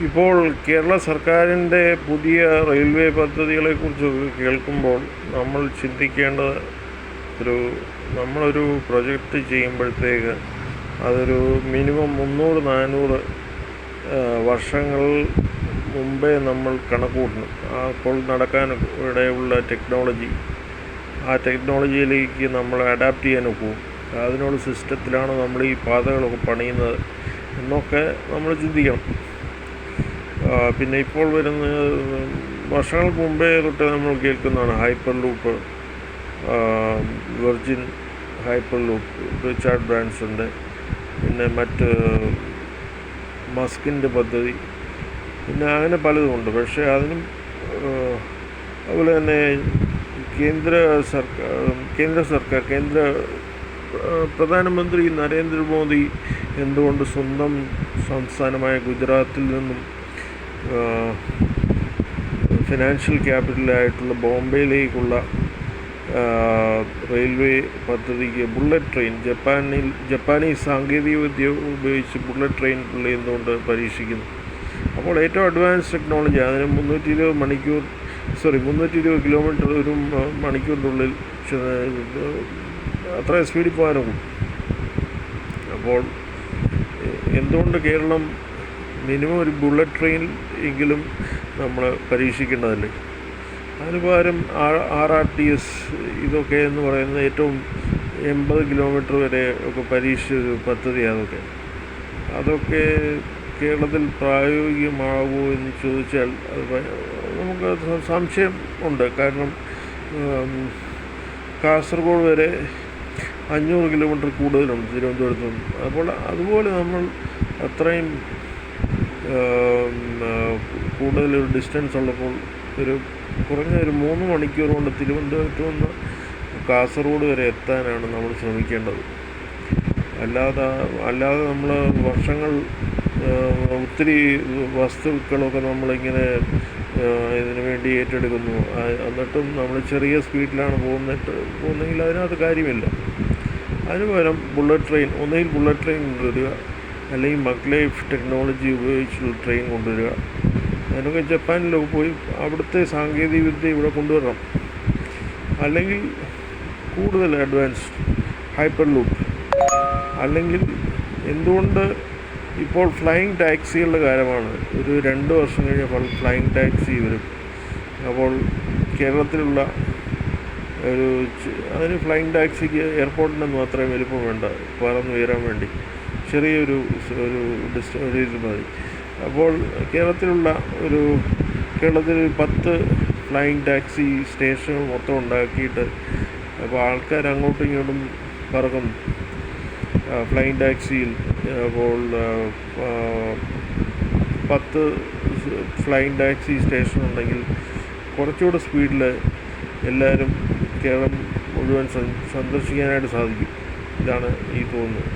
ഇപ്പോൾ കേരള സർക്കാരിൻ്റെ പുതിയ റെയിൽവേ പദ്ധതികളെക്കുറിച്ച് കേൾക്കുമ്പോൾ നമ്മൾ ചിന്തിക്കേണ്ടത് നമ്മളൊരു പ്രൊജക്റ്റ് ചെയ്യുമ്പോഴത്തേക്ക് അതൊരു മിനിമം 300-400 വർഷങ്ങൾ മുമ്പേ നമ്മൾ കണക്കുകൂട്ടണം. അപ്പോൾ നടക്കാൻ ഇടയുള്ള ആ ടെക്നോളജിയിലേക്ക് നമ്മൾ അഡാപ്റ്റ് ചെയ്യാൻ ഒക്കും. അതിനുള്ള സിസ്റ്റത്തിലാണ് നമ്മൾ ഈ പാതകളൊക്കെ പണിയുന്നത് എന്നൊക്കെ നമ്മൾ ചിന്തിക്കണം. പിന്നെ ഇപ്പോൾ വരുന്ന വർഷങ്ങൾക്ക് മുമ്പേ തൊട്ട് നമ്മൾ കേൾക്കുന്നതാണ് hyperloop, Virgin hyperloop, Richard ബ്രാൻസൻ്റെ, പിന്നെ മറ്റ് മസ്കിൻ്റെ പദ്ധതി, പിന്നെ അങ്ങനെ പലതുമുണ്ട്. പക്ഷേ അതിനും അതുപോലെ തന്നെ കേന്ദ്ര പ്രധാനമന്ത്രി നരേന്ദ്രമോദി എന്തുകൊണ്ട് സ്വന്തം സംസ്ഥാനമായ ഗുജറാത്തിൽ നിന്നും ഫിനാൻഷ്യൽ ക്യാപിറ്റലായിട്ടുള്ള ബോംബെയിലേക്കുള്ള റെയിൽവേ പദ്ധതിക്ക് ബുള്ളറ്റ് ട്രെയിൻ, ജപ്പാനീസ് സാങ്കേതികവിദ്യ ഉപയോഗിച്ച് ബുള്ളറ്റ് ട്രെയിൻ എന്തുകൊണ്ട് പരീക്ഷിക്കുന്നു? അപ്പോൾ ഏറ്റവും അഡ്വാൻസ് ടെക്നോളജി, അതിന് 320 കിലോമീറ്റർ ഒരു മണിക്കൂറിനുള്ളിൽ അത്ര സ്പീഡിൽ പോകാനൊക്കും. അപ്പോൾ എന്തുകൊണ്ട് കേരളം മിനിമം ഒരു ബുള്ളറ്റ് ട്രെയിൻ എങ്കിലും നമ്മൾ പരീക്ഷിക്കേണ്ടതല്ലേ? അതിന് പകരം RRTS ഇതൊക്കെ എന്ന് പറയുന്നത് ഏറ്റവും 80 കിലോമീറ്റർ വരെ ഒക്കെ പരീക്ഷിച്ചൊരു പദ്ധതിയാണ്. അതൊക്കെ കേരളത്തിൽ പ്രായോഗികമാകുമോ എന്ന് ചോദിച്ചാൽ നമുക്ക് സംശയം ഉണ്ട്. കാരണം കാസർഗോഡ് വരെ 500 കിലോമീറ്റർ കൂടുതലുണ്ട് തിരുവനന്തപുരത്ത് നിന്ന്. അപ്പോൾ അതുപോലെ നമ്മൾ അത്രയും കൂടുതലൊരു ഡിസ്റ്റൻസ് ഉള്ളപ്പോൾ കുറഞ്ഞ ഒരു 3 മണിക്കൂർ കൊണ്ട് തിരുവനന്തപുരത്ത് നിന്ന് കാസർഗോഡ് വരെ എത്താനാണ് നമ്മൾ ശ്രമിക്കേണ്ടത്. അല്ലാതെ നമ്മൾ വർഷങ്ങൾ ഒത്തിരി വസ്തുക്കളൊക്കെ നമ്മളിങ്ങനെ ഇതിനു വേണ്ടി ഏറ്റെടുക്കുന്നു. എന്നിട്ടും നമ്മൾ ചെറിയ സ്പീഡിലാണ് പോകുന്നെങ്കിൽ അതിനകത്ത് കാര്യമില്ല. അതിന് പകരം ഒന്നുകിൽ ബുള്ളറ്റ് ട്രെയിൻ കൊണ്ടുവരിക, അല്ലെങ്കിൽ മഗ്ലൈഫ് ടെക്നോളജി ഉപയോഗിച്ചുള്ള ട്രെയിൻ കൊണ്ടുവരിക. അതിനൊക്കെ ജപ്പാനിലൊക്കെ പോയി അവിടുത്തെ സാങ്കേതികവിദ്യ ഇവിടെ കൊണ്ടുവരണം. അല്ലെങ്കിൽ കൂടുതൽ അഡ്വാൻസ്ഡ് ഹൈപ്പർ ലൂപ്പ്, അല്ലെങ്കിൽ എന്തുകൊണ്ട് ഇപ്പോൾ ഫ്ലൈയിങ് ടാക്സികളുടെ കാലമാണ്. ഒരു 2 വർഷം കഴിഞ്ഞപ്പോൾ ഫ്ലൈയിങ് ടാക്സി വരും. അപ്പോൾ കേരളത്തിലുള്ള അതിന് ഫ്ലൈയിങ് ടാക്സിക്ക് എയർപോർട്ടിന് മാത്രമേ വലിപ്പം വേണ്ട, പറന്ന് ഉയരാൻ വേണ്ടി ചെറിയൊരു ഇത് മതി. അപ്പോൾ കേരളത്തിൽ 10 ഫ്ലൈയിങ് ടാക്സി സ്റ്റേഷനുകൾ മൊത്തം ഉണ്ടാക്കിയിട്ട് അപ്പോൾ ആൾക്കാർ അങ്ങോട്ടും ഇങ്ങോട്ടും പറക്കുന്നു ഫ്ലൈയിങ് ടാക്സിയിൽ. അപ്പോൾ 10 ഫ്ലൈയിങ് ടാക്സി സ്റ്റേഷൻ ഉണ്ടെങ്കിൽ കുറച്ചുകൂടെ സ്പീഡിൽ എല്ലാവരും കേരളം മുഴുവൻ സന്ദർശിക്കാനായിട്ട് സാധിക്കും. ഇതാണ് ഈ തോന്നുന്നത്.